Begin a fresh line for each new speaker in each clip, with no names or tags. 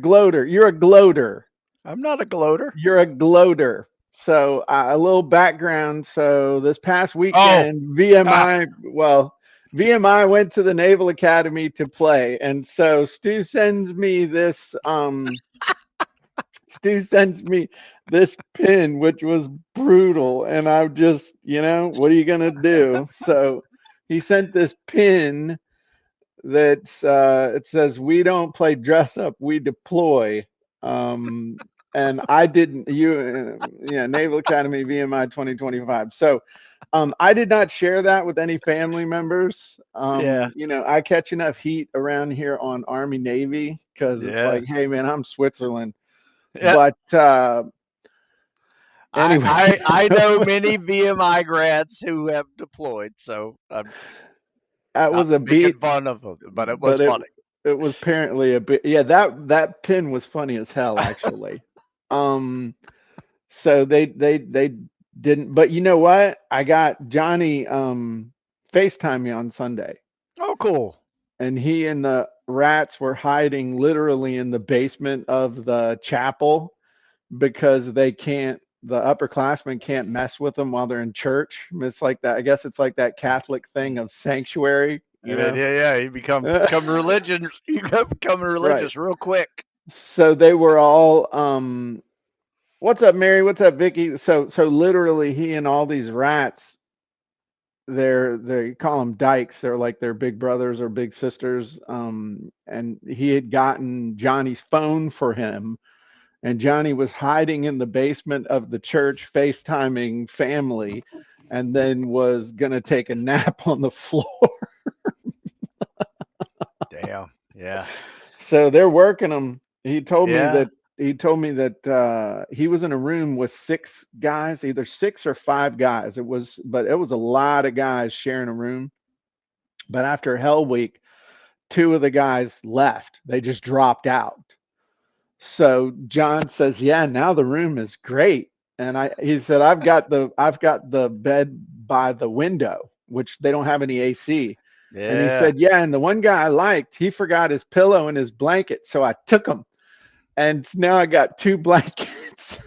Gloater. You're a gloater.
I'm not a gloater.
You're a gloater. So a little background. So this past
Oh,
weekend,
ah,
VMI went to the Naval Academy to play, and so Stu sends me this pin, which was brutal, and I just, what are you gonna do? So he sent this pin that's it says we don't play dress up, we deploy. Um, and I didn't yeah, Naval Academy VMI 2025. So I did not share that with any family members.
yeah,
I catch enough heat around here on Army Navy because it's
yeah,
like, hey man, I'm Switzerland.
yeah.
But
I,
anyway,
I I know many VMI grads who have deployed, so I'm
that
not
was a beat,
making fun of them, but it was
but it
funny.
it was apparently a bit. Yeah, that pin was funny as hell, actually. Um, so they didn't, but you know what? I got Johnny FaceTime me on Sunday,
Oh, cool.
and he and the rats were hiding literally in the basement of the chapel because they can't. The upperclassmen can't mess with them while they're in church. It's like that. I guess it's like that Catholic thing of sanctuary,
And then yeah, you become religion. You become
Right.
religious real quick.
So they were all what's up, Mary? What's up, Vicky? So literally he and all these rats, they call them dykes. They're like their big brothers or big sisters. And he had gotten Johnny's phone for him, and Johnny was hiding in the basement of the church, FaceTiming family, and then was gonna take a nap on the floor.
Damn. Yeah.
So they're working him.
Yeah.
He told me that he was in a room with six guys, either six or five guys. But it was a lot of guys sharing a room. But after Hell Week, two of the guys left. They just dropped out. So John says, "Yeah, now the room is great." And he said, "I've got the bed by the window, which they don't have any AC." And he
Yeah.
said, "Yeah, and the one guy I liked, he forgot his pillow and his blanket, so I took him, and now I got two blankets."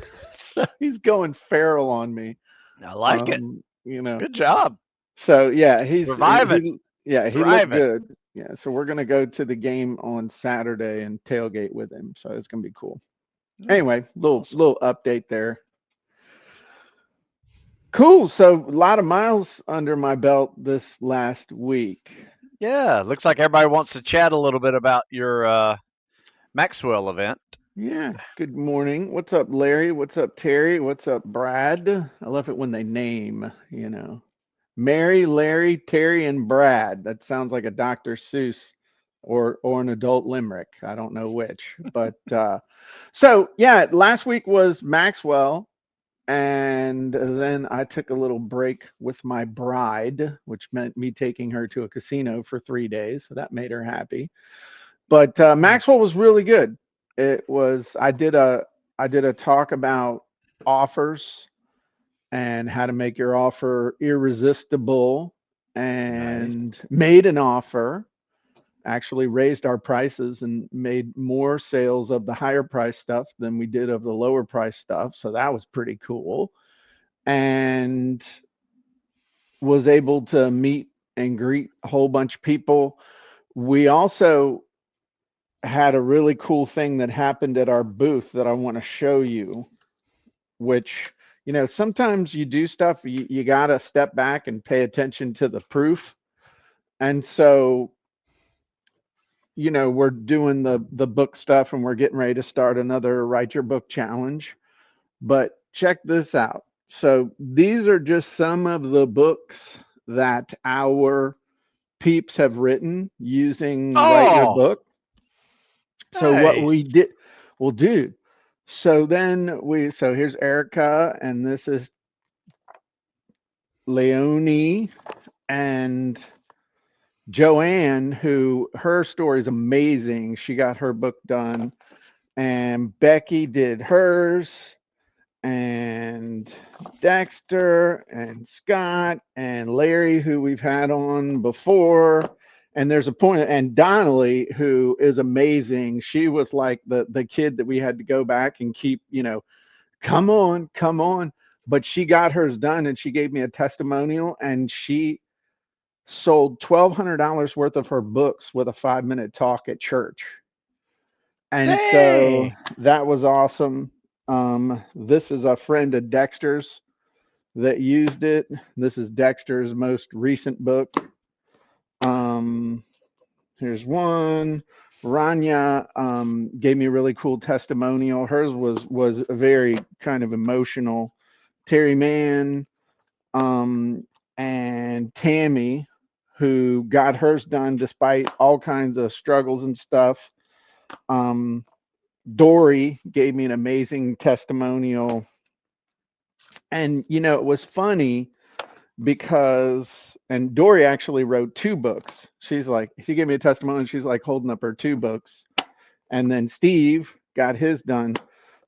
So he's going feral on me.
I like it.
You know.
Good job.
So yeah,
Surviving.
he looked
Thriving.
good. Yeah, so we're gonna go to the game on Saturday and tailgate with him. So it's gonna be cool.
Oh,
Anyway,
awesome.
little update there. Cool. So a lot of miles under my belt this last week.
Yeah. Looks like everybody wants to chat a little bit about your Maxwell event.
Yeah. Good morning. What's up, Larry? What's up, Terry? What's up, Brad? I love it when they name. Mary, Larry, Terry, and Brad. That sounds like a Dr. Seuss or an adult limerick. I don't know which. But so yeah, last week was Maxwell. And then I took a little break with my bride, which meant me taking her to a casino for 3 days. So that made her happy. But Maxwell was really good. It was I did a talk about offers and how to make your offer irresistible,
Nice.
and made an offer, actually raised our prices and made more sales of the higher price stuff than we did of the lower price stuff. So that was pretty cool. And was able to meet and greet a whole bunch of people. We also had a really cool thing that happened at our booth that I want to show you, which, sometimes you do stuff, you got to step back and pay attention to the proof. And so, we're doing the book stuff and we're getting ready to start another Write Your Book challenge. But check this out. So these are just some of the books that our peeps have written using Write Your
Oh,
Book. So what
nice.
we did, well, dude. So here's Erica, and this is Leonie, and Joanne, who her story is amazing. She got her book done, and Becky did hers, and Dexter and Scott and Larry, who we've had on before, And there's a point, and Donnelly, who is amazing, she was like the kid that we had to go back and keep, come on, come on. But she got hers done, and she gave me a testimonial, and she sold $1,200 worth of her books with a 5-minute talk at church. And so
Dang.
that was awesome. This is a friend of Dexter's that used it. This is Dexter's most recent book. Um, Here's one. Rania gave me a really cool testimonial. Hers was very kind of emotional. Terry Mann and Tammy, who got hers done despite all kinds of struggles and stuff. Um, Dory gave me an amazing testimonial. And, it was funny because, and Dory actually wrote two books. She gave me a testimonial. She's like holding up her two books. And then Steve got his done.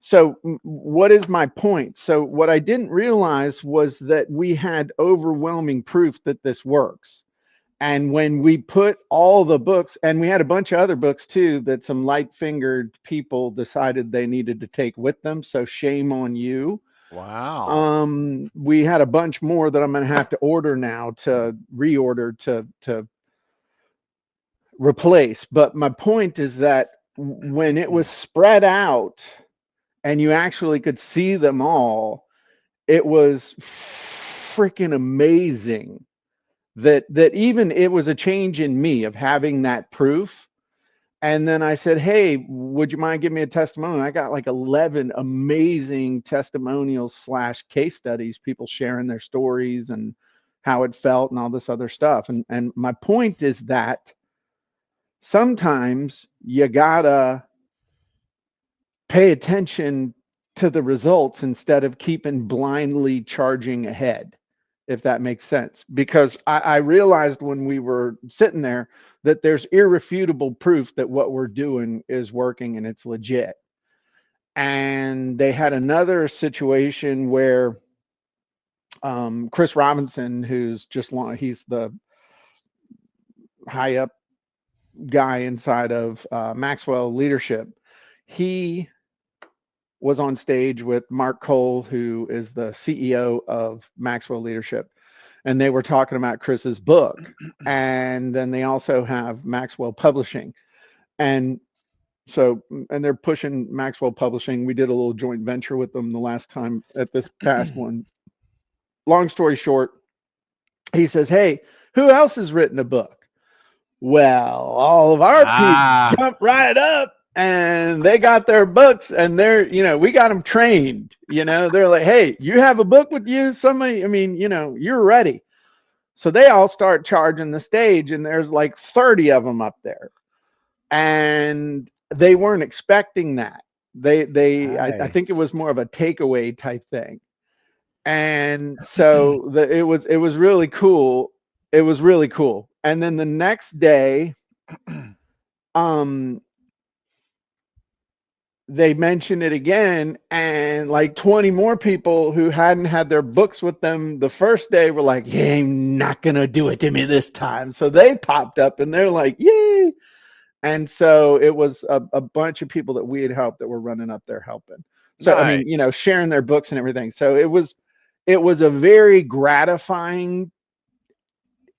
So, what is my point? So, what I didn't realize was that we had overwhelming proof that this works. And when we put all the books, and we had a bunch of other books too, that some light fingered people decided they needed to take with them. So, shame on you.
Wow.
We had a bunch more that I'm going to have to order now to reorder to replace. But my point is that when it was spread out and you actually could see them all, it was freaking amazing that even it was a change in me of having that proof. And then I said, "Hey, would you mind giving me a testimonial?" I got like 11 amazing testimonials slash case studies, people sharing their stories and how it felt and all this other stuff. And my point is that sometimes you gotta pay attention to the results instead of keeping blindly charging ahead, if that makes sense. Because I realized when we were sitting there that there's irrefutable proof that what we're doing is working and it's legit. And they had another situation where Chris Robinson, who's he's the high up guy inside of Maxwell Leadership, he was on stage with Mark Cole, who is the CEO of Maxwell Leadership, and they were talking about Chris's book. And then they also have Maxwell Publishing. And and they're pushing Maxwell Publishing. We did a little joint venture with them the last time at this past one. Long story short, he says, "Hey, who else has written a book?" Well, all of our peeps
Ah,
jumped right up and they got their books and we got them trained. They're like, "Hey, you have a book with you? Somebody, I mean, you're ready." So they all start charging the stage and there's like 30 of them up there. And they weren't expecting that. I think it
nice.
was more of a takeaway type thing. And so it was really cool. It was really cool. And then the next day, um they mentioned it again, and like 20 more people who hadn't had their books with them the first day were like, "Yeah, I'm not gonna do it to me this time." So they popped up and they're like, "Yay." And so it was a bunch of people that we had helped that were running up there helping. So I mean,
Nice.
sharing their books and everything. So it was a very gratifying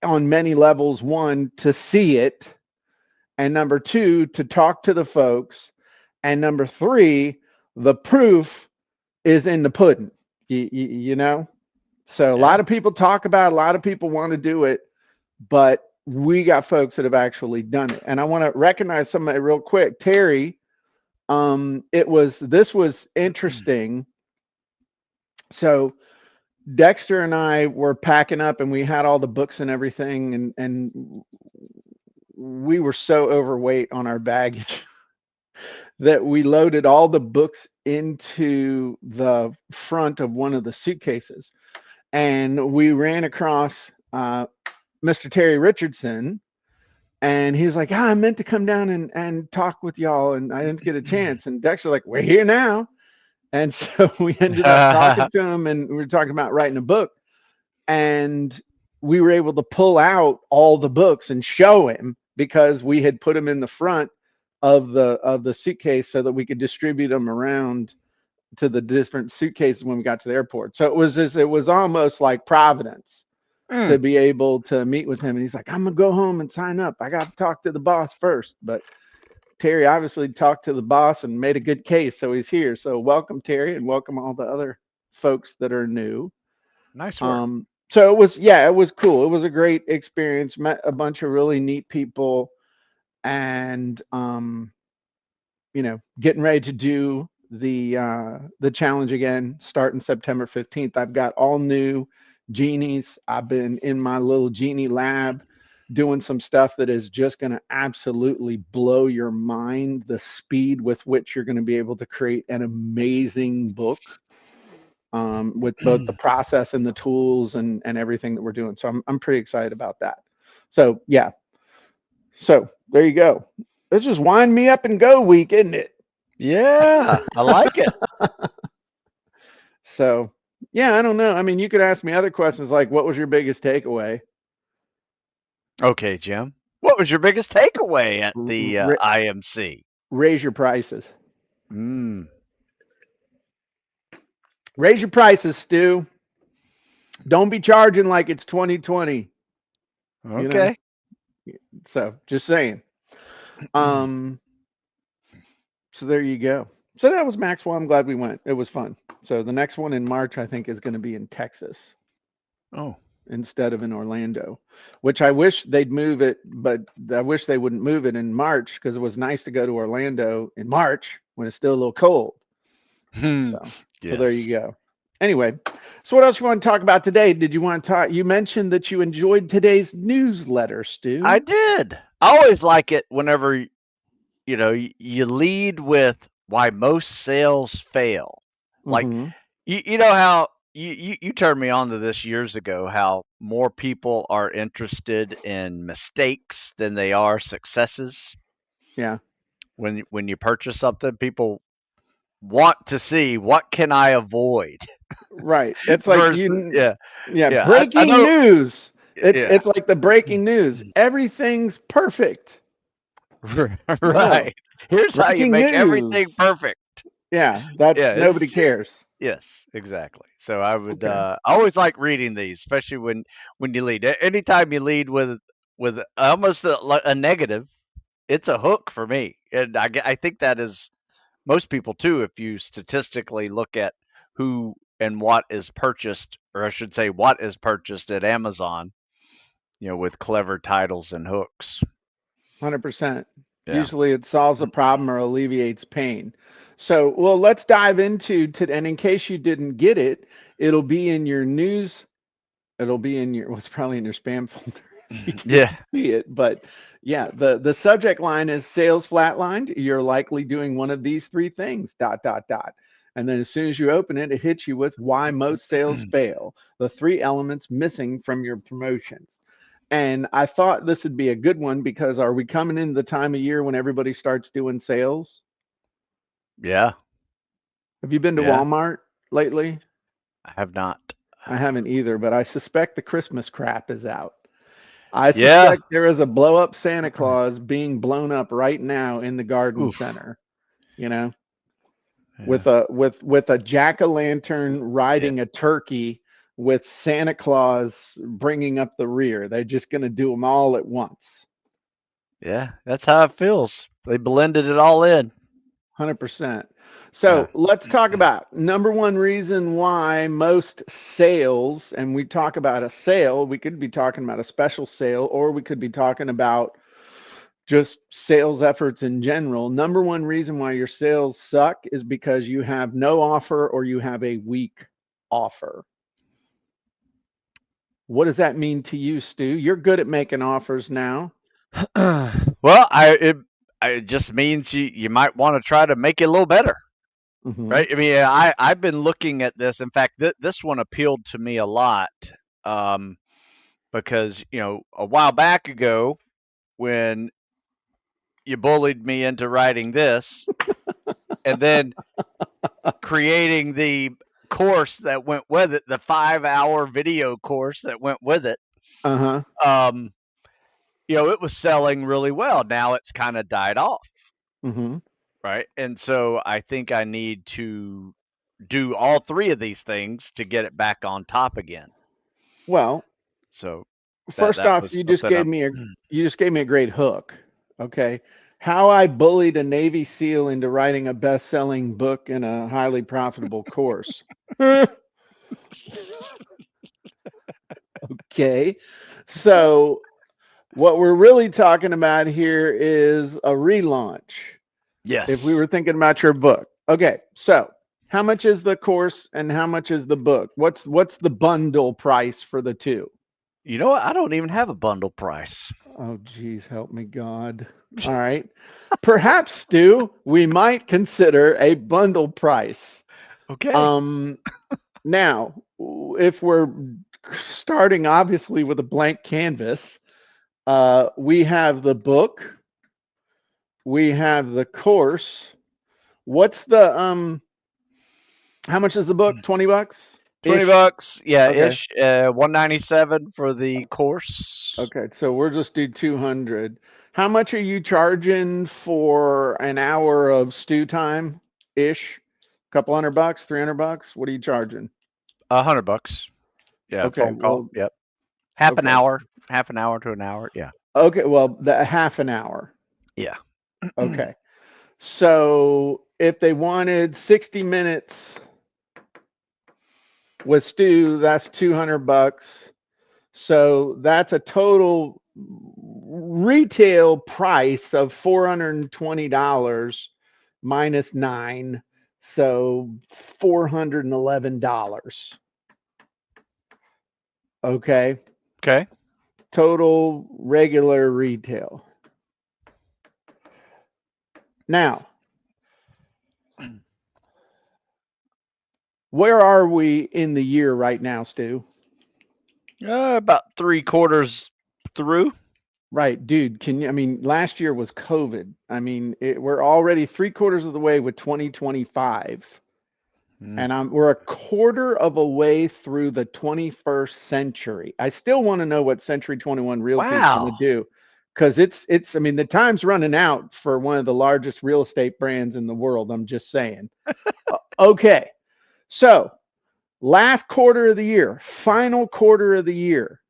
on many levels, one, to see it, and number two, to talk to the folks, and number three, the proof is in the pudding. You know. So a
Yeah.
lot of people talk about it, a lot of people want to do it, but we got folks that have actually done it. And I want to recognize somebody real quick. Terry, this was interesting. So Dexter and I were packing up and we had all the books and everything, and we were so overweight on our baggage that we loaded all the books into the front of one of the suitcases. And we ran across Mr. Terry Richardson, and he's like, I meant to come down and talk with y'all, and I didn't get a chance. And Dexter's like, we're here now. And so we ended up talking to him, and we were talking about writing a book. And we were able to pull out all the books and show him because we had put them in the front of the suitcase so that we could distribute them around to the different suitcases when we got to the airport. So it was almost like Providence to
Mm,
be able to meet with him. And he's like, I'm gonna go home and sign up. I got to talk to the boss first. But Terry obviously talked to the boss and made a good case, so he's here. So welcome Terry, and welcome all the other folks that are new.
nice work.
So it was, yeah, it was cool. It was a great experience. Met a bunch of really neat people, and getting ready to do the challenge again starting September 15th. I've got all new genies. I've been in my little genie lab doing some stuff that is just going to absolutely blow your mind, the speed with which you're going to be able to create an amazing book, with both the process and the tools and everything that we're doing. So I'm pretty excited about that. So yeah, so there you go. It's just wind me up and go week, isn't it?
Yeah, I like it.
So yeah, I don't know. I mean, you could ask me other questions like, what was your biggest takeaway?
Okay, Jim. What was your biggest takeaway at
R-
the
r-
IMC?
Raise your prices.
Mm,
Raise your prices, Stu. Don't be charging like it's 2020. You know.
okay.
So just saying. Um. So there you go. So that was Maxwell. I'm glad we went. It was fun. So the next one in March, I think, is going to be in Texas
Oh.
instead of in Orlando, which I wish they'd move it, but I wish they wouldn't move it in March because it was nice to go to Orlando in March when it's still a little cold.
Hmm.
So, so there you
Yes.
go. Anyway, so what else you want to talk about today? Did you want to talk? You mentioned that you enjoyed today's newsletter,
I
Stu.
did. I always like it whenever you lead with why most sales fail. Like
Mm-hmm.
you know how you turned me on to this years ago, how more people are interested in mistakes than they are successes.
Yeah,
When you purchase something, people want to see what can I avoid
right. It's like
versus
you,
yeah,
yeah.
yeah. I
Breaking
know
news.
yeah.
It's like the breaking news. Everything's perfect. No,
Right. Here's how you
breaking
make everything
news.
perfect.
Yeah, that's
Yeah, it's
nobody cares.
yes, exactly. So I would
Okay,
I always like reading these, especially when you lead. Anytime you lead with almost a negative, it's a hook for me. And I think that is most people too if you statistically look at who and what is purchased, or I should say what is purchased at Amazon, with clever titles and hooks.
100%.
Yeah.
Usually it solves a problem or alleviates pain. So, well, let's dive into and in case you didn't get it, it'll be in your news. It'll be in your, well, it's probably in your spam folder if you
Yeah.
didn't see it. But yeah, the subject line is sales flatlined. You're likely doing one of these three things, dot, dot, dot. And then as soon as you open it, it hits you with why most sales fail, the three elements missing from your promotions. And I thought this would be a good one because are we coming into the time of year when everybody starts doing sales?
Yeah.
Have you been to
Yeah.
Walmart lately?
I have not.
I haven't either, but I suspect the Christmas crap is out. I
Yeah.
suspect there is a blow up Santa Claus being blown up right now in the garden
Oof.
center, you know,
Yeah.
with a jack-o'-lantern
Yeah.
riding a turkey with Santa Claus bringing up the rear. They're just going to do them all at once.
Yeah. That's how it feels. They blended it all in.
100%.
Yeah.
So let's talk about number one reason why most sales, and we talk about a sale, we could be talking about a special sale, or we could be talking about just sales efforts in general. Number one reason why your sales suck is because you have no offer or you have a weak offer. What does that mean to you, Stu? You're good at making offers now.
Well, it just means you might want to try to make it a little better,
Hmm.
right? I mean, I've been looking at this. In fact, this one appealed to me a lot, um, because a while back ago when you bullied me into writing this, and then creating the course that went with it, the 5-hour video course that went with it.
Uh-huh.
Um, it was selling really well. Now it's kind of died off,
Mm-hmm.
right? And so I think I need to do all three of these things to get it back on top again.
Well,
So
first
that
off,
was something I'm.
you just gave me a great hook. Okay. How I bullied a Navy SEAL into writing a best-selling book and a highly profitable course. Okay. So what we're really talking about here is a relaunch. If we
Yes.
were thinking about your book. Okay. So how much is the course and how much is the book? What's the bundle price for the two?
You know what? I don't even have a bundle price.
Oh, geez, help me God. All right. Perhaps, Stu, we might consider a bundle price.
Okay.
Um, Now, if we're starting obviously with a blank canvas, we have the book, we have the course. What's the how much is the book? 20 bucks
20
ish?
bucks, yeah,
Okay.
ish. 197 for the course.
Okay, so we'll just do 200. How much are you charging for an hour of stew time ish? Couple $100, $300? What are you charging?
100 bucks. Yeah,
Okay,
phone call.
well,
Yep. Half an
okay.
hour. Half an hour to an hour. Yeah.
Okay, well, the half an hour.
Yeah.
Okay. So if they wanted 60 minutes with stew, that's 200 bucks. So that's a total retail price of $420 minus 9. So $411. Okay.
Okay.
Total regular retail. Now, where are we in the year right now, Stu?
About 3/4 through.
Right, dude. Can you? I mean, last year was COVID. I mean, we're already three-quarters of the way with 2025,
Mm.
and we're a quarter of a way through the 21st century. I still want to know what Century 21 Realty is going to
Wow.
do, because it's. I mean, the time's running out for one of the largest real estate brands in the world. I'm just saying. Okay, so last quarter of the year, final quarter of the year.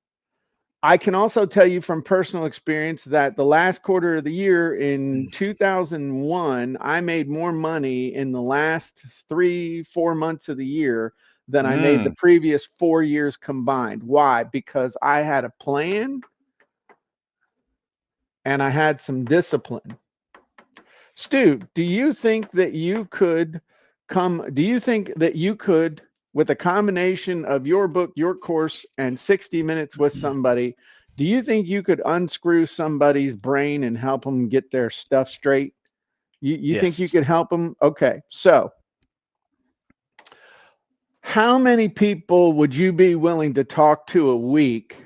I can also tell you from personal experience that the last quarter of the year in 2001, I made more money in the last 3, 4 months of the year than I made the
Mm.
previous 4 years combined. Why? Because I had a plan and I had some discipline. Stu, do you think that you could, with a combination of your book, your course, and 60 minutes with somebody, do you think you could unscrew somebody's brain and help them get their stuff straight? You think
Yes.
you could help them? Okay. So, how many people would you be willing to talk to a week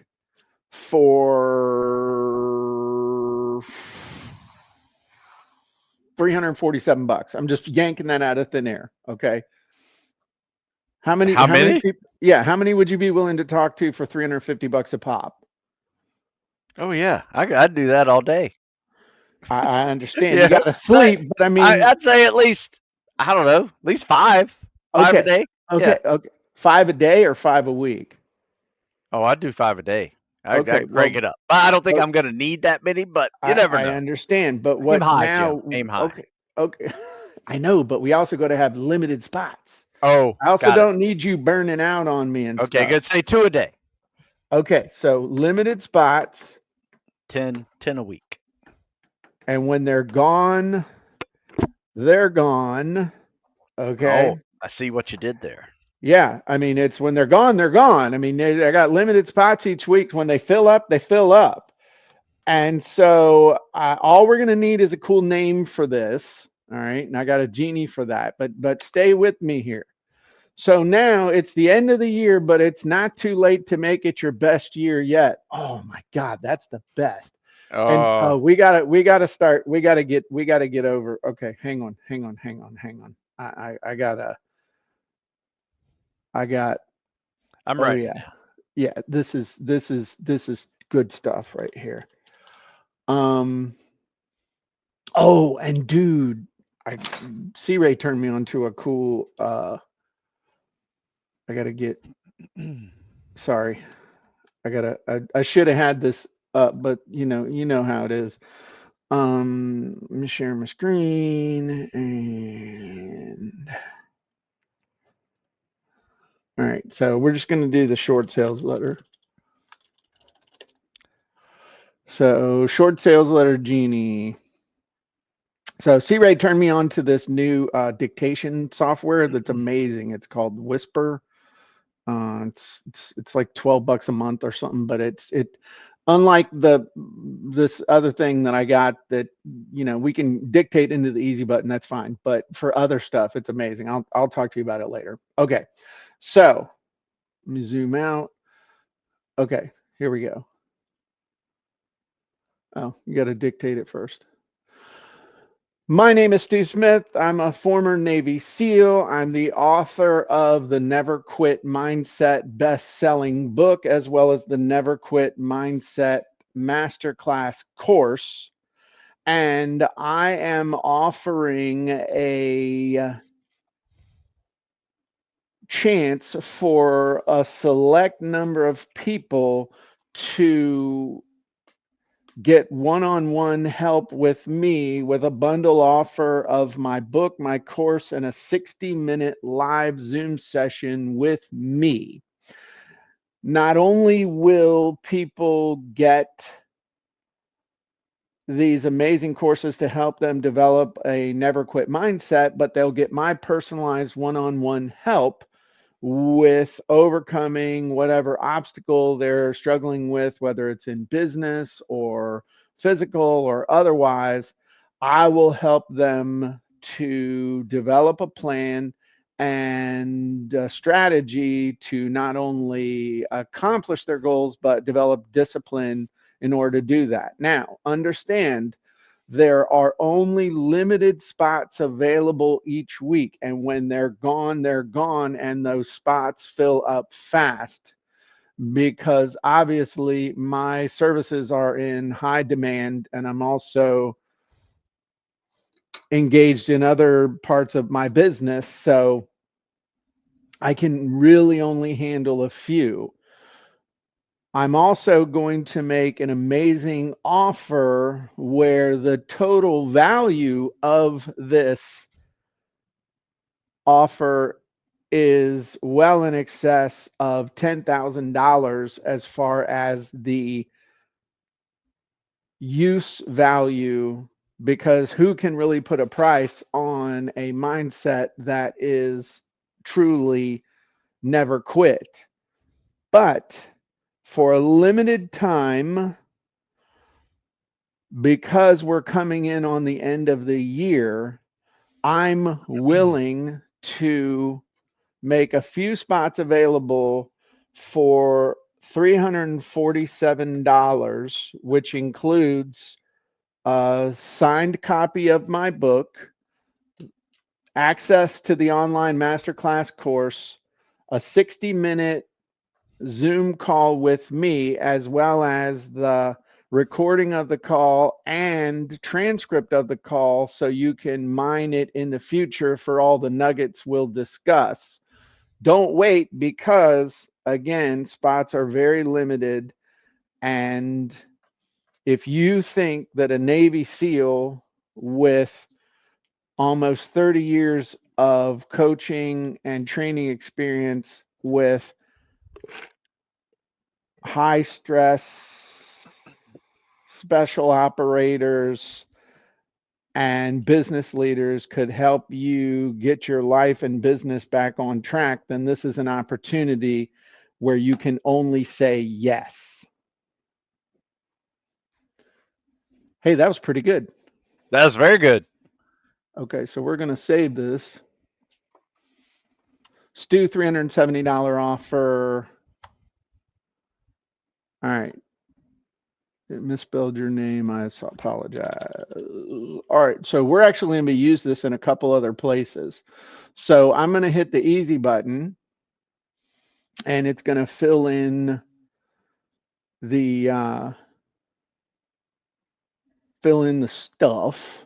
for $347? I'm just yanking that out of thin air. Okay.
How
How many
many?
people? Yeah, how many would you be willing to talk to for $350 a pop?
Oh yeah, I'd do that all day.
I understand you
Yeah.
got to sleep, but I mean,
I'd say at least, I don't know, at least five. Five a
okay,
day. Yeah.
okay. 5 a day or 5 a week?
Oh, I'd do 5 a day.
Okay,
I'd crank
well,
it up. But I don't think
o-
I'm gonna need that many, but you never
I
know.
understand, but
Aim
what
high, Jim.
now?
Aim high.
Okay, okay. I know, but we also got to have limited spots.
Oh,
I also
got it.
don't need you burning out on me and
Okay,
stuff.
good. Say 2 a day.
Okay, so limited spots,
10 a week.
and when they're gone, they're gone.
Oh,
Okay.
I see what you did there.
Yeah, I mean, it's when they're gone, they're gone. I mean, they got limited spots each week. When they fill up, they fill up. And so all we're going to need is a cool name for this. All right. And I got a genie for that. But stay with me here. So now it's the end of the year, but it's not too late to make it your best year yet. Oh my God, that's the best. And
Oh,
we gotta get over. Okay, hang on. I got
I'm
oh
writing
yeah.
now.
Yeah, this is good stuff right here. Um, oh, and dude, I C Ray turned me on to a cool I gotta get sorry. I should have had this up, but you know how it is. Let me share my screen and all right, so we're just gonna do the short sales letter. So short sales letter Genie. So C-Ray turned me on to this new dictation software that's amazing. It's called Whisper. It's like $12 a month or something, but it unlike the this other thing that I got that we can dictate into the easy button. That's fine, but for other stuff, it's amazing. I'll talk to you about it later. Okay, so let me zoom out. Okay, here we go. Oh, you got to dictate it first. My name is Stu Smith. I'm a former Navy SEAL. I'm the author of the Never Quit Mindset best-selling book, as well as the Never Quit Mindset Masterclass course. And I am offering a chance for a select number of people to get one-on-one help with me with a bundle offer of my book, my course, and a 60-minute live Zoom session with me. Not only will people get these amazing courses to help them develop a never quit mindset, but they'll get my personalized one-on-one help with overcoming whatever obstacle they're struggling with, whether it's in business or physical or otherwise. I will help them to develop a plan and a strategy to not only accomplish their goals, but develop discipline in order to do that. Now, understand there are only limited spots available each week. And when they're gone, and those spots fill up fast because obviously my services are in high demand and I'm also engaged in other parts of my business. So I can really only handle a few. I'm also going to make an amazing offer where the total value of this offer is well in excess of $10,000 as far as the use value, because who can really put a price on a mindset that is truly never quit? But for a limited time, because we're coming in on the end of the year, I'm willing to make a few spots available for $347, which includes a signed copy of my book, access to the online masterclass course, a 60-minute Zoom call with me, as well as the recording of the call and transcript of the call so you can mine it in the future for all the nuggets we'll discuss. Don't wait because, again, spots are very limited. And if you think that a Navy SEAL with almost 30 years of coaching and training experience with high stress special operators and business leaders could help you get your life and business back on track, then this is an opportunity where you can only say yes. Hey, that was pretty good.
That's very good.
Okay, so we're going to save this. Stu, $370 offer. All right. It misspelled your name. I apologize. All right. So we're actually going to use this in a couple other places. So I'm going to hit the easy button and it's going to fill in the fill in the stuff.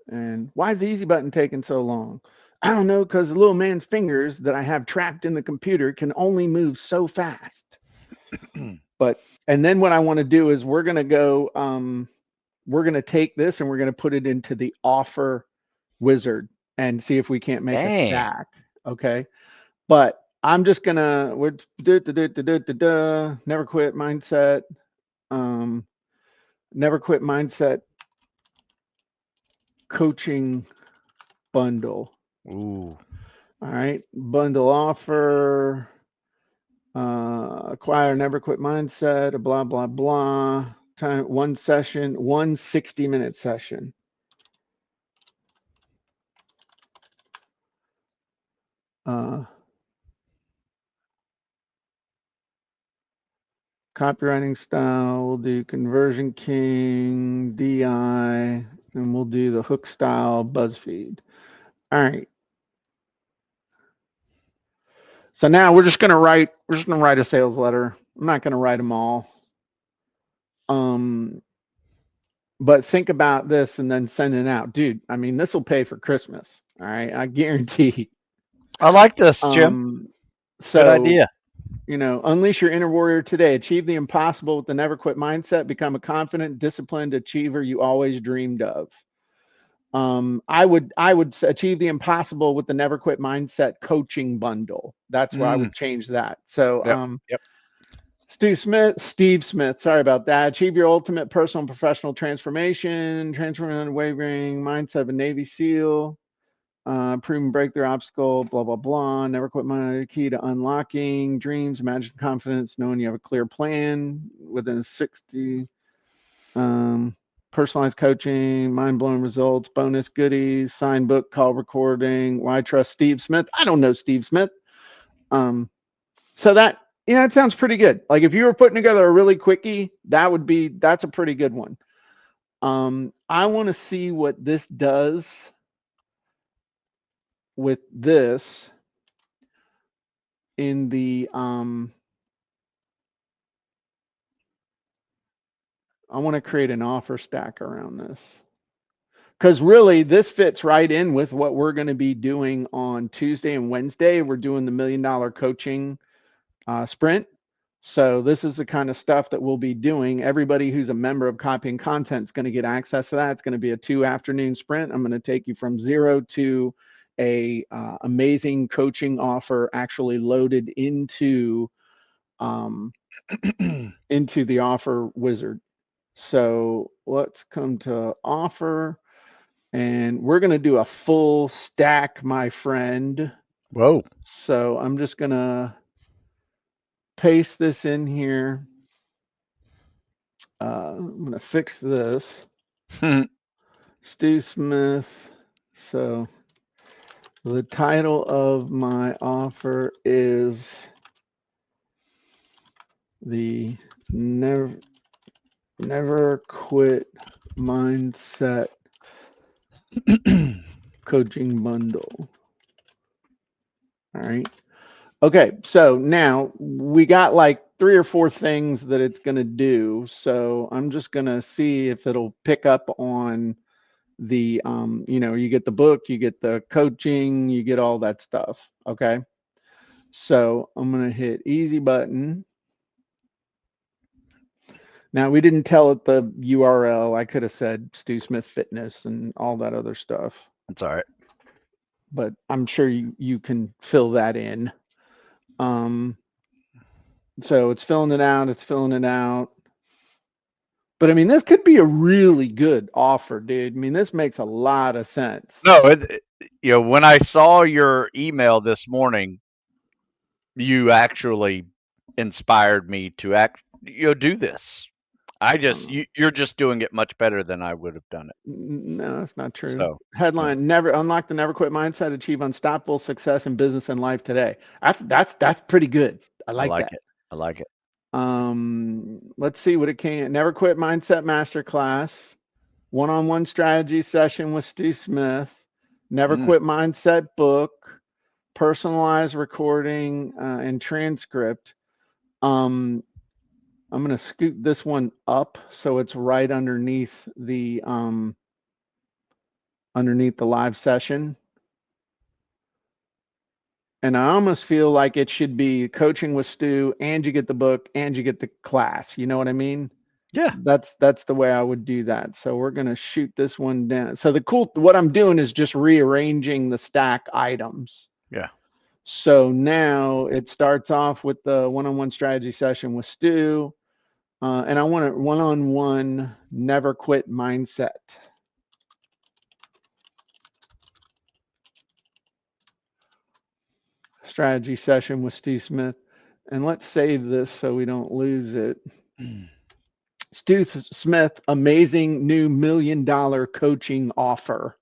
And why is the easy button taking so long? I don't know, because the little man's fingers that I have trapped in the computer can only move so fast. But and then what I want to do is we're gonna take this and we're gonna put it into the offer wizard and see if we can't make a
Dang.
stack. Okay. But I'm just gonna we're never quit mindset. Um, never quit mindset coaching bundle.
Ooh.
All right, bundle offer, acquire never quit mindset, blah blah blah. Time one session, 1 60-minute session. Uh, Copywriting style, we'll do conversion king, DI, and we'll do the hook style BuzzFeed. All right. So now we're just gonna write a sales letter. I'm not gonna write them all. Um, but think about this and then send it out. Dude, I mean, this will pay for Christmas. All right. I guarantee.
I like this, Jim.
Um,
Good
so
idea.
unleash your inner warrior today. Achieve the impossible with the never quit mindset. Become a confident, disciplined achiever you always dreamed of. I would achieve the impossible with the never quit mindset coaching bundle. That's where I
Mm.
would change that. So
Yep. Yep.
Steve Smith, sorry about that. Achieve your ultimate personal and professional transformation, transform an unwavering mindset of a Navy SEAL, proven breakthrough obstacle, blah, blah, blah. Never quit my key to unlocking dreams, imagine confidence, knowing you have a clear plan within 60, um, personalized coaching, mind blowing results, bonus goodies, signed book, call recording. Why trust Steve Smith? I don't know Steve Smith. Um, so that it sounds pretty good. Like if you were putting together a really quickie, that's a pretty good one. I want to see what this does with this in the I want to create an offer stack around this. Because really, this fits right in with what we're going to be doing on Tuesday and Wednesday. We're doing the $1 million coaching sprint. So this is the kind of stuff that we'll be doing. Everybody who's a member of Copy and Content is going to get access to that. It's going to be a 2 afternoon sprint. I'm going to take you from zero to a amazing coaching offer actually loaded um, into the offer wizard. So let's come to offer, and we're going to do a full stack, my friend.
Whoa.
So I'm just going to paste this in here. I'm going to fix this. Stu Smith. So the title of my offer is the never never quit mindset coaching bundle. All right. Okay, so now we got like 3 or 4 things that it's going to do. So I'm just going to see if it'll pick up on the you get the book, you get the coaching, you get all that stuff. Okay. So I'm going to hit easy button. Now we didn't tell it the URL. I could have said Stu Smith Fitness and all that other stuff,
That's all right.
but I'm sure you can fill that in. Um, so it's filling it out. It's filling it out. But I mean, this could be a really good offer, dude. I mean, this makes a lot of sense.
No, when I saw your email this morning, you actually inspired me to do this. You're just doing it much better than I would have done it.
No, that's not true.
So, yeah,
Headline: Never unlock the never quit mindset, achieve unstoppable success in business and life today. That's pretty good. I
I
like
like
that.
it. I like it.
Let's see what it can. Never quit mindset masterclass, one-on-one strategy session with Stu Smith, never
Mm.
quit mindset book, personalized recording and transcript. Um, I'm going to scoot this one up so it's right underneath the live session. And I almost feel like it should be coaching with Stu, and you get the book and you get the class. You know what I mean?
Yeah.
That's the way I would do that. So we're going to shoot this one down. So what I'm doing is just rearranging the stack items.
Yeah.
So now it starts off with the one-on-one strategy session with Stu, and I want a one-on-one never quit mindset strategy session with Stu Smith. And let's save this so we don't lose it. Stu Smith, amazing new $1 million coaching offer.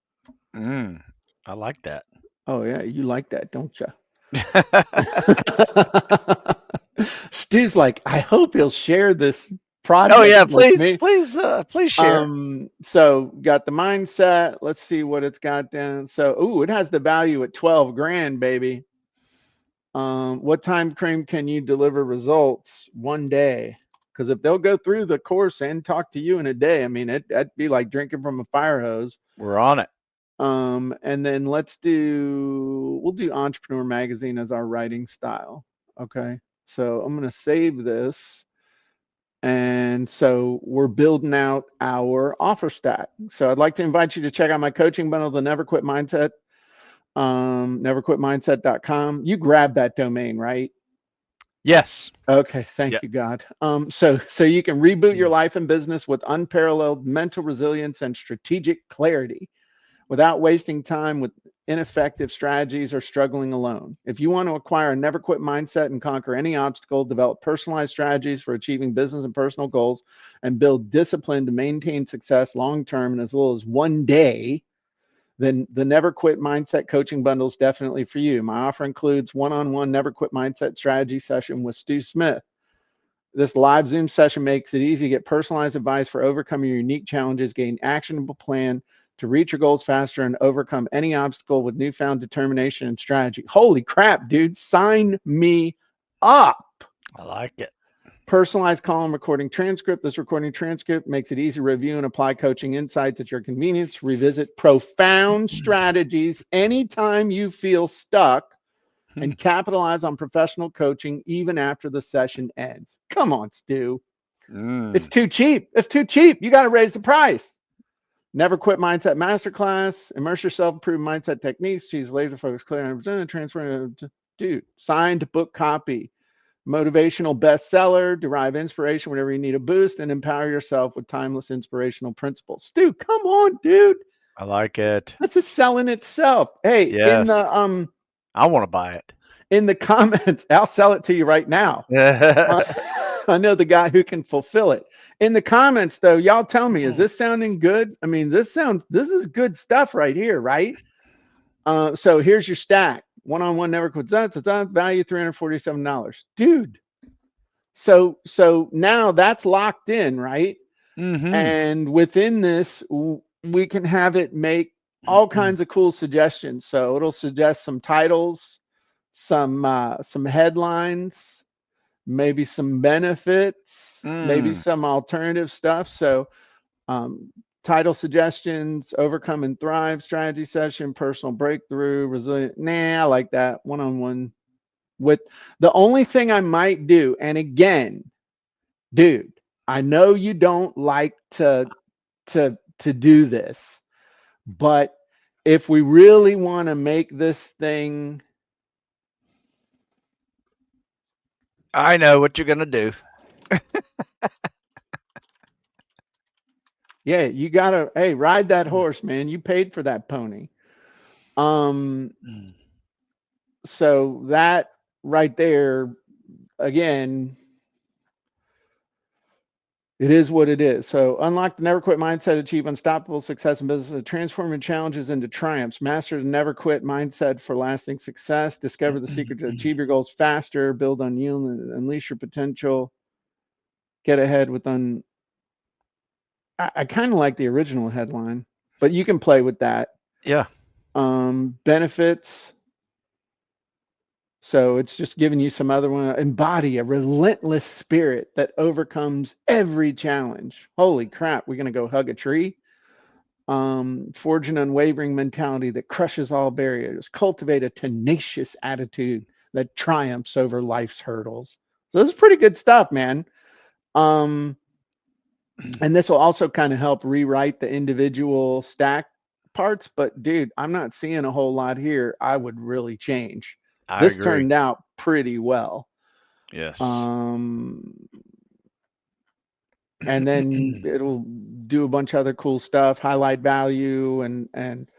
Mm, I like that.
Oh yeah, you like that, don't you? Stu's like, I hope he'll share this
Oh
project
yeah,
with
please,
me.
please, please share.
So got the mindset. Let's see what it's got down. So, it has the value at 12 grand, baby. What time frame can you deliver results? 1 day. Because if they'll go through the course and talk to you in a day, I mean, that'd be like drinking from a fire hose.
We're on it.
And then we'll do Entrepreneur Magazine as our writing style. Okay. So I'm going to save this. And so we're building out our offer stack. So I'd like to invite you to check out my coaching bundle, the Never Quit Mindset, neverquitmindset.com. You grabbed that domain, right?
Yes.
Okay,
Yeah.
thank you, God. So you can reboot your
Mm.
life and business with unparalleled mental resilience and strategic clarity without wasting time with ineffective strategies or struggling alone. If you want to acquire a never quit mindset and conquer any obstacle, develop personalized strategies for achieving business and personal goals, and build discipline to maintain success long term in as little as 1 day, then the Never Quit Mindset coaching bundle is definitely for you. My offer includes one-on-one Never Quit Mindset strategy session with Stu Smith. This live Zoom session makes it easy to get personalized advice for overcoming your unique challenges, gain actionable plan to reach your goals faster, and overcome any obstacle with newfound determination and strategy. Holy crap, dude, sign me up.
I like it.
Personalized column recording transcript. This recording transcript makes it easy to review and apply coaching insights at your convenience. Revisit profound strategies anytime you feel stuck and capitalize on professional coaching even after the session ends. Come on, Stu. It's
Mm,
too cheap. It's too cheap. You got to raise the price. Never Quit Mindset Masterclass. Immerse yourself, improve mindset techniques. Choose laser focus, clear, and present, transfer. Dude, signed book copy. Motivational bestseller. Derive inspiration whenever you need a boost, and empower yourself with timeless inspirational principles. Stu, come on, dude.
I like it.
This is selling itself. Hey,
Yes. I want to buy
in the comments, I'll sell it to you right now. Uh,
it.
I know the guy who can fulfill it. In the comments, though, y'all tell me, is this sounding good? I mean, this is good stuff right here, right? So here's your stack. One-on-one never quits. Value $347, dude. So now that's locked in, right?
Mm-hmm.
And within this, we can have it make all kinds of cool suggestions. So it'll suggest some titles, some headlines, maybe some benefits, maybe
Mm,
some alternative stuff. So, um, title suggestions, overcome and thrive strategy session, personal breakthrough, resilient. Nah, I like that one on one. With the only thing I might do, and again, dude, I know you don't like to do this, but if we really want to make this thing,
I know what you're gonna do.
yeah, you gotta, hey, ride that horse, man. You paid for that pony. Um,
Mm.
so that right there, again, it is what it is. So unlock the never quit mindset, achieve unstoppable success in business, transforming challenges into triumphs, master the never quit mindset for lasting success, discover the secret to achieve your goals faster, build on you, and unleash your potential, get ahead with I kind of like the original headline, but you can play with that.
Yeah.
Benefits, So it's just giving you some other one. Embody a relentless spirit that overcomes every challenge. Holy crap, we're gonna go hug a tree. Forge an unwavering mentality that crushes all barriers. Cultivate a tenacious attitude that triumphs over life's hurdles. So this is pretty good stuff, man. Um, and this will also kind of help rewrite the individual stack parts. But dude, I'm not seeing a whole lot here. I would really change.
I
This
agree.
turned out pretty well.
Yes.
Um, and then it'll do a bunch of other cool stuff, highlight value, and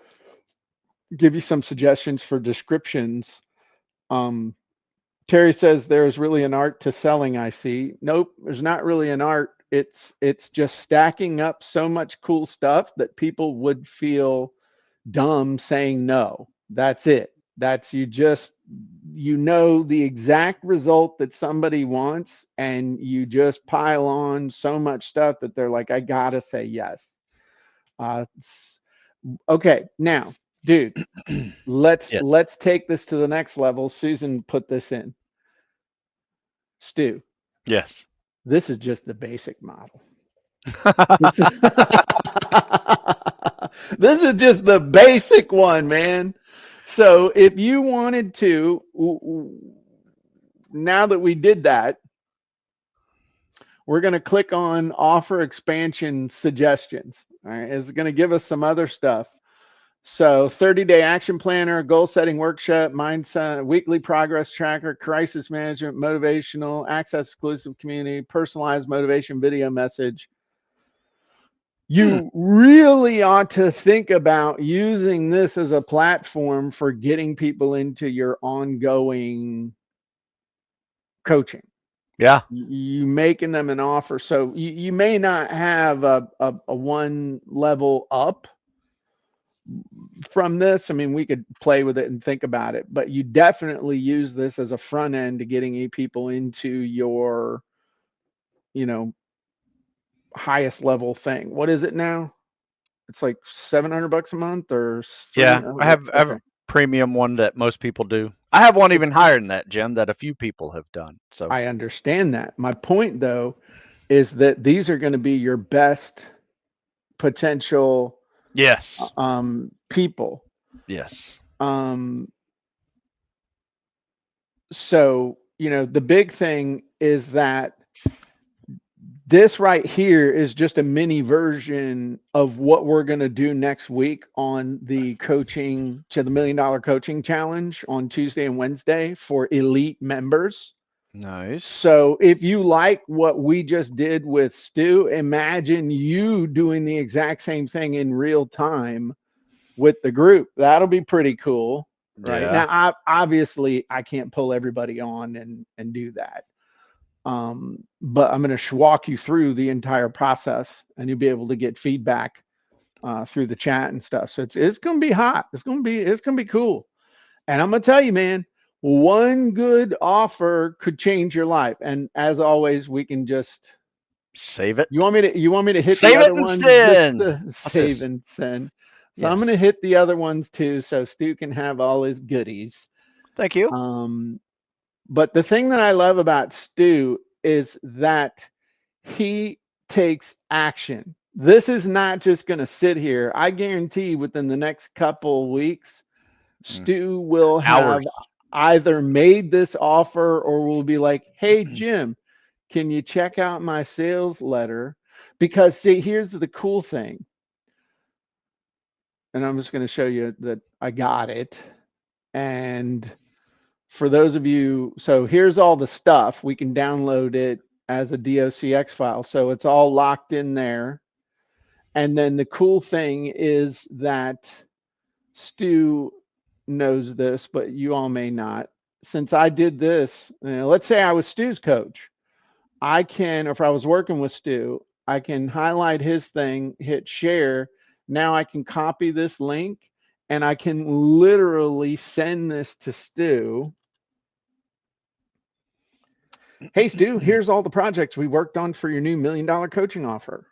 give you some suggestions for descriptions. Um, Terry says there's really an art to selling. I see. Nope, there's not really an art. It's just stacking up so much cool stuff that people would feel dumb saying no. That's it. That's you just you know the exact result that somebody wants and you just pile on so much stuff that they're like, I gotta say yes. Okay, now, dude,
Yes.
let's take this to the next level. Susan put this in. Stu,
Yes.
this is just the basic model. This is, this is just the basic one, man. So if you wanted to, now that we did that, we're going to click on offer expansion suggestions. All right, it's going to give us some other stuff. So 30-day action planner, goal setting workshop, mindset, weekly progress tracker, crisis management, motivational, access exclusive community, personalized motivation video message.
Hmm.
You really ought to think about using this as a platform for getting people into your ongoing coaching.
Yeah.
You making them an offer. So you may not have a one level up from this. I mean, we could play with it and think about it, but you definitely use this as a front end to getting people into your, you know, highest level thing. What is it now? It's like 700 bucks a month or
Yeah.
three.
I have
Okay.
a premium one that most people do. I have one
It,
even higher than that, Jim, that a few people have done. So
I understand that. My point though is that these are going to be your best potential
yes.
people.
Yes.
Um, so, you know, the big thing is that this right here is just a mini version of what we're going to do next week on the coaching to the $1 million coaching challenge on Tuesday and Wednesday for elite members.
Nice.
So if you like what we just did with Stu, imagine you doing the exact same thing in real time with the group. That'll be pretty cool. Right
Yeah.
now, obviously I can't pull everybody on and do that. But I'm going to walk you through the entire process, and you'll be able to get feedback through the chat and stuff. So it's going to be hot. It's going to be cool. And I'm going to tell you, man, one good offer could change your life. And as always, we can just
Save it.
you want me to hit the
Save it
other
and
ones just
send.
to
What's
save
this?
and send. So I'm going
Yes.
to hit the other ones too, so Stu can have all his goodies.
Thank you.
Um, but the thing that I love about Stu is that he takes action. This is not just going to sit here. I guarantee within the next couple weeks,
Mm.
Stu will have
Hours.
either made this offer or will be like, hey, Jim, can you check out my sales letter? Because, see, here's the cool thing. And I'm just going to show you that I got it. And for those of you, so here's all the stuff. We can download it as a docx file. So it's all locked in there. And then the cool thing is that Stu knows this, but you all may not. Since I did this, let's say I was Stu's coach, I can, or if I was working with Stu, I can highlight his thing, hit share. Now I can copy this link and I can literally send this to Stu. Hey, Stu, here's all the projects we worked on for your new $1 million coaching offer.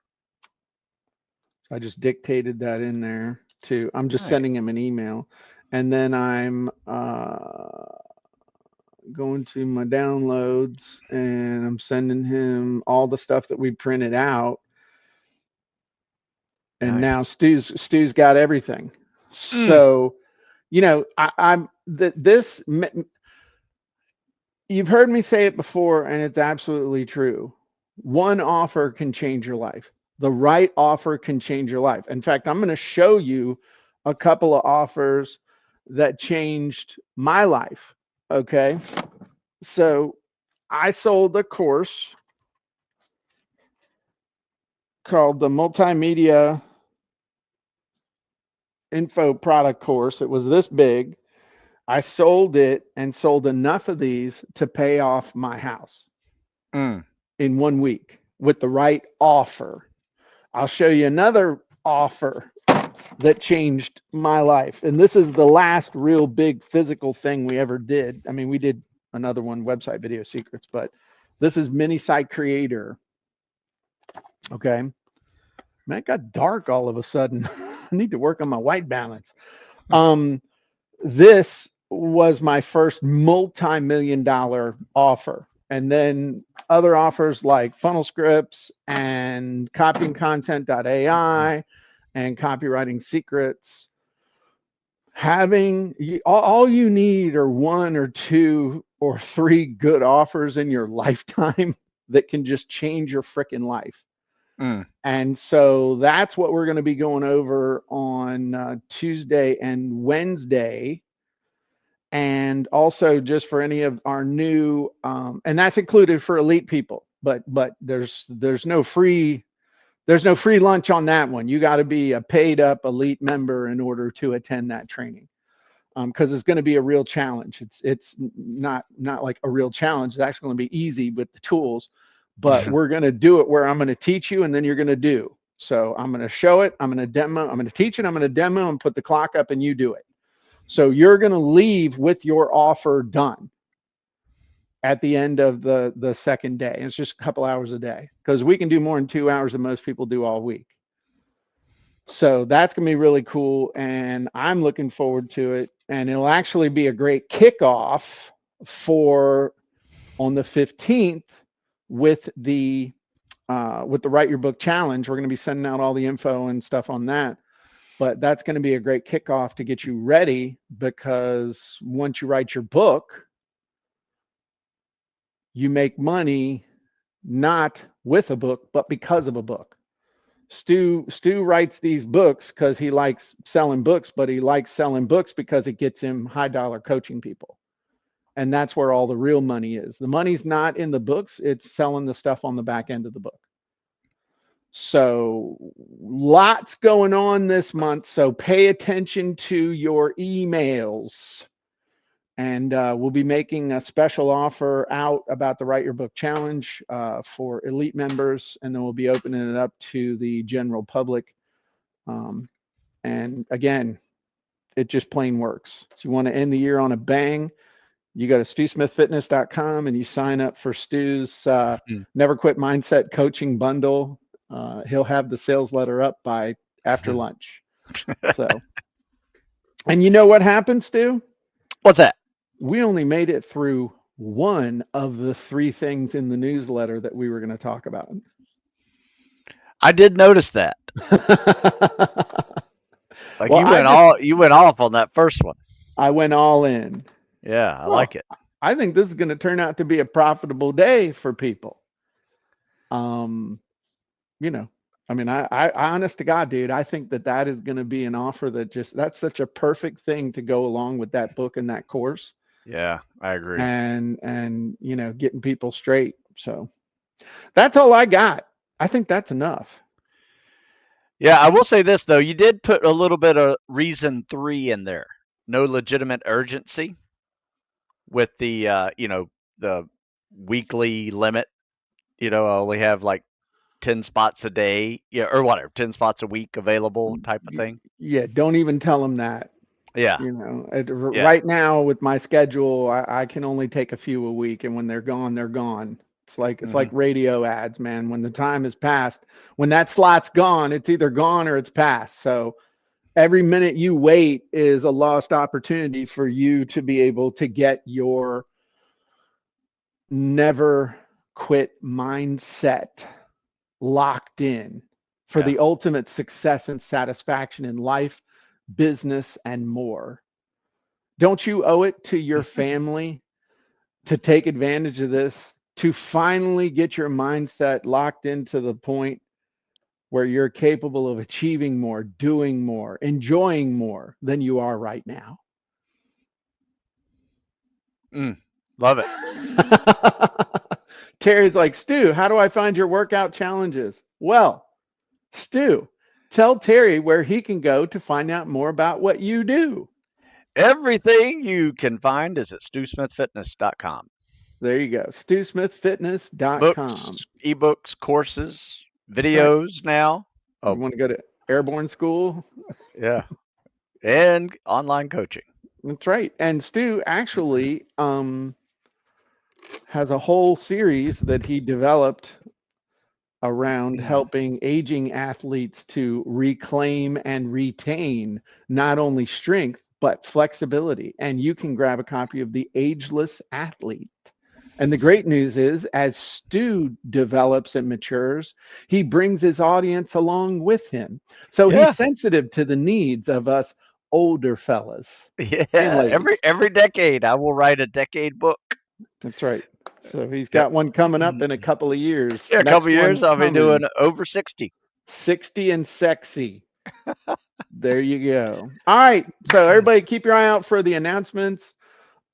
So I just dictated that in there too. I'm just
Nice.
sending him an email. And then I'm going to my downloads, and I'm sending him all the stuff that we printed out. And now
Nice.
Stu's got everything.
Mm.
So, I'm that this you've heard me say it before, and it's absolutely true. One offer can change your life. The right offer can change your life. In fact, I'm going to show you a couple of offers that changed my life. Okay. So I sold a course called the Multimedia Info Product Course. It was this big. I sold it and sold enough of these to pay off my house
Mm.
in 1 week with the right offer. I'll show you another offer that changed my life. And this is the last real big physical thing we ever did. I mean, we did another one, Website Video Secrets, but this is Mini Site Creator. Okay. Man, it got dark all of a sudden. I need to work on my white balance. Um, this was my first multi-million dollar offer. And then other offers like funnel scripts and copyingcontent.ai and copywriting secrets. All you need are one or two or three good offers in your lifetime that can just change your freaking life.
Mm.
And so that's what we're going to be going over on Tuesday and Wednesday. And also just for any of our new, and that's included for elite people. But there's no free lunch on that one. You got to be a paid up elite member in order to attend that training, because it's going to be a real challenge. It's not like a real challenge. It's actually going to be easy with the tools, but we're going to do it where I'm going to teach you and then you're going to do. So I'm going to show it. I'm going to demo. I'm going to teach it. I'm going to demo and put the clock up and you do it. So you're going to leave with your offer done at the end of the second day. It's just a couple hours a day because we can do more in 2 hours than most people do all week. So that's going to be really cool. And I'm looking forward to it. And it'll actually be a great kickoff for on the 15th with the Write Your Book Challenge. We're going to be sending out all the info and stuff on that. But that's going to be a great kickoff to get you ready, because once you write your book, you make money not with a book, but because of a book. Stu writes these books because he likes selling books, but he likes selling books because it gets him high dollar coaching people. And that's where all the real money is. The money's not in the books, it's selling the stuff on the back end of the book. So lots going on this month. So pay attention to your emails. And we'll be making a special offer out about the Write Your Book Challenge for elite members. And then we'll be opening it up to the general public. And again, it just plain works. So you want to end the year on a bang, you go to StuSmithFitness.com and you sign up for Stu's Never Quit Mindset Coaching Bundle. He'll have the sales letter up by after lunch. So, and you know what happened, Stu?
What's that?
We only made it through one of the three things in the newsletter that we were going to talk about.
I did notice that. Like
Well,
you went off on that first one.
I went all in.
Yeah, I like
Well,
it.
I think this is going to turn out to be a profitable day for people. Um, you know, I mean, I honest to God, dude, I think that is going to be an offer that's such a perfect thing to go along with that book and that course,
Yeah, I agree.
and getting people straight. So that's all I got. I think that's enough.
Yeah, I will say this though, you did put a little bit of reason 3 in there. No legitimate urgency with the weekly limit. I only have like 10 spots a day, yeah, or whatever, 10 spots a week available type of thing.
Yeah, don't even tell them that.
Yeah. Yeah.
Right now with my schedule, I can only take a few a week, and when they're gone, they're gone. It's like
Mhm.
radio ads, man. When the time is passed, when that slot's gone, it's either gone or it's passed. So every minute you wait is a lost opportunity for you to be able to get your never quit mindset locked in for
Yeah.
the ultimate success and satisfaction in life, business, and more. Don't you owe it to your family to take advantage of this, to finally get your mindset locked into the point where you're capable of achieving more, doing more, enjoying more than you are right now?
Mm, love it.
Terry's like, Stu, how do I find your workout challenges? Well, Stu, tell Terry where he can go to find out more about what you do.
Everything you can find is at stewsmithfitness.com.
There you go. StuSmithFitness.com.
Books, ebooks, courses,
That's right.
videos now.
You
Oh,
want to go to airborne school?
yeah. And online coaching.
That's right. And Stu actually has a whole series that he developed around helping aging athletes to reclaim and retain not only strength, but flexibility. And you can grab a copy of The Ageless Athlete. And the great news is, as Stu develops and matures, he brings his audience along with him. So he's
Yeah.
sensitive to the needs of us older fellas and
Yeah. Every
ladies.
every decade I will write a decade book.
That's right. So he's
Yep.
got one coming up in a couple of years.
Yeah, a couple
Next
years
one's
I'll be doing
coming.
over 60.
60 and sexy. There you go. All right. So everybody keep your eye out for the announcements.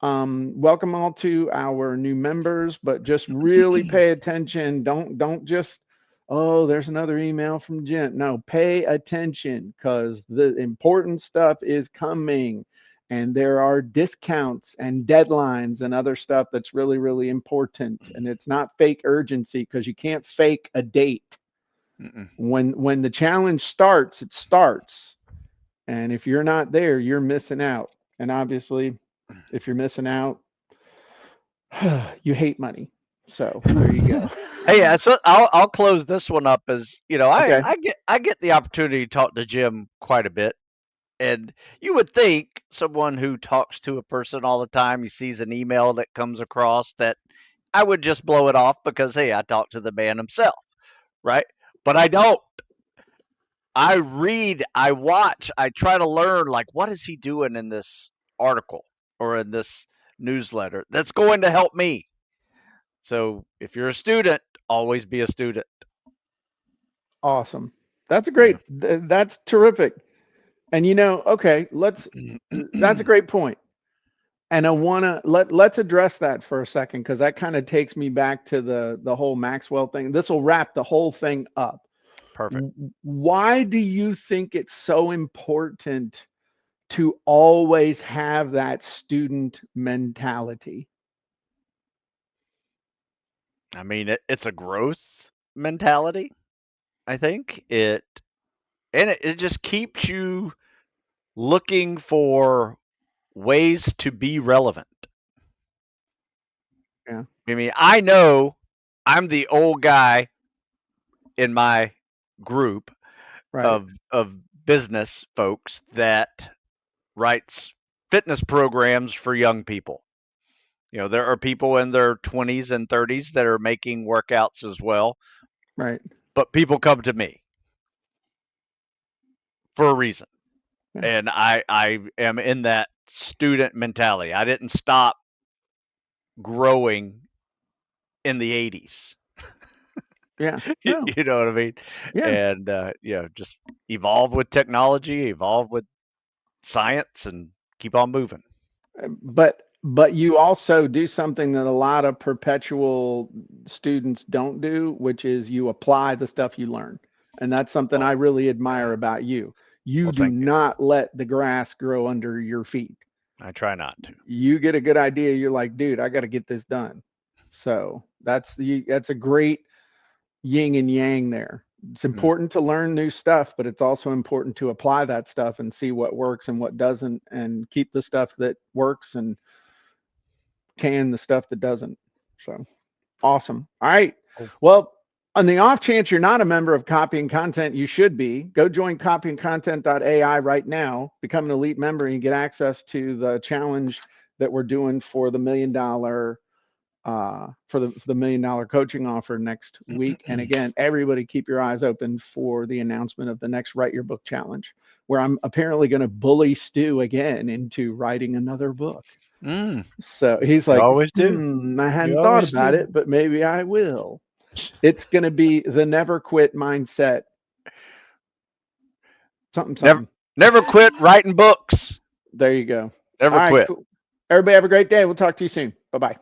Welcome all to our new members, but just really pay attention. Don't just, oh, there's another email from Jen. No, pay attention because the important stuff is coming. And there are discounts and deadlines and other stuff that's really, really important. And it's not fake urgency because you can't fake a date.
Mm-mm.
When the challenge starts, it starts. And if you're not there, you're missing out. And obviously, if you're missing out, you hate money. So there you go.
Hey, yeah, so I'll close this one up as I
Okay.
I get I get the opportunity to talk to Jim quite a bit, and you would think someone who talks to a person all the time, he sees an email that comes across that I would just blow it off because hey, I talked to the man himself, right? But I don't. I read, I watch, I try to learn like what is he doing in this article or in this newsletter that's going to help me. So if you're a student, always be a student.
Awesome. That's a
Yeah.
great, that's terrific. And okay, that's a great point. And I want to let's address that for a second because that kind of takes me back to the whole Maxwell thing. This will wrap the whole thing up.
Perfect.
Why do you think it's so important to always have that student mentality?
I mean, it's a growth mentality. I think it just keeps you looking for ways to be relevant.
Yeah,
I mean, I know I'm the old guy in my group
right,
of business folks that writes fitness programs for young people. There are people in their 20s and 30s that are making workouts as well,
right.
but people come to me for a reason.
Yeah,
And I am in that student mentality. I didn't stop growing in the 80s.
yeah. No,
You know what I mean?
yeah.
And just evolve with technology, evolve with science, and keep on moving.
But you also do something that a lot of perpetual students don't do, which is you apply the stuff you learn. And that's something
Well,
I really admire about you. You
well,
do
thank you.
not let the grass grow under your feet.
I try not to.
You get a good idea, you're like, dude, I got to get this done. So that's a great yin and yang there. It's
Mm.
important to learn new stuff, but it's also important to apply that stuff and see what works and what doesn't, and keep the stuff that works and can the stuff that doesn't. So awesome. All right.
Cool.
Well, on the off chance you're not a member of Copying Content, you should be. Go join copyingcontent.ai right now, become an elite member, and you get access to the challenge that we're doing for the $1 million for the $1 million coaching offer next week. And again, everybody keep your eyes open for the announcement of the next Write Your Book Challenge, where I'm apparently going to bully Stu again into writing another book.
Mm,
So he's
you
like,
always do.
I
You
hadn't thought
always
about
do.
it, but maybe I will. It's going to be the never quit mindset, something,
Never
something.
never quit writing books.
There you go. All
Never
right,
quit.
cool. Everybody have a great day. We'll talk to you soon. Bye bye.